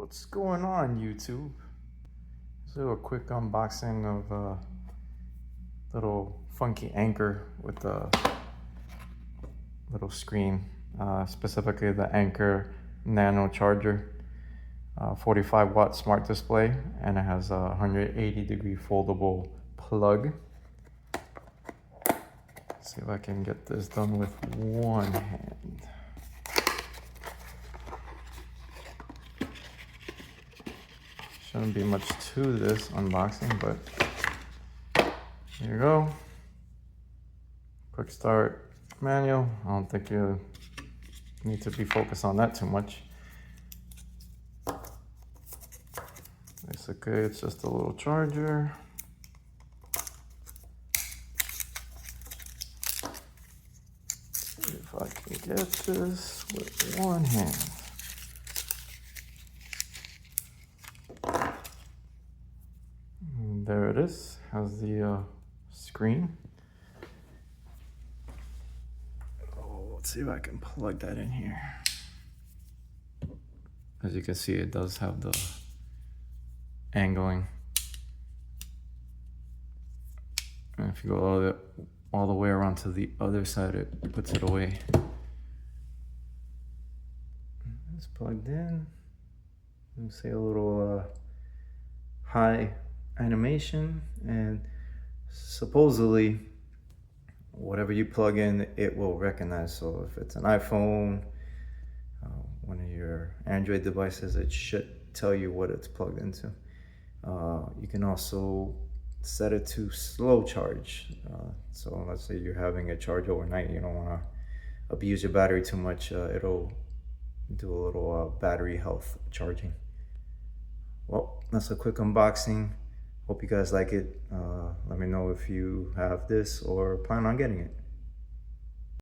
What's going on, YouTube? Let's do a quick unboxing of a little funky Anchor with a little screen, specifically the Anchor Nano charger, 45-watt smart display, and it has a 180-degree foldable plug. Let's see if I can get this done with one hand. Shouldn't be much to this unboxing, but here you go. Quick start manual. I don't think you need to be focused on that too much. Basically, it's just a little charger. See if I can get this with one hand. There it is, has the screen. Oh, let's see if I can plug that in here. As you can see, it does have the angling. And if you go all the way around to the other side, it puts it away. It's plugged in. You see a little high animation, and supposedly whatever you plug in, it will recognize. So if it's an iPhone, one of your Android devices, it should tell you what it's plugged into. You can also set it to slow charge. So let's say you're having a charge overnight, you don't want to abuse your battery too much, it'll do a little battery health charging. Well, that's a quick unboxing. Hope you guys like it. Let me know if you have this or plan on getting it.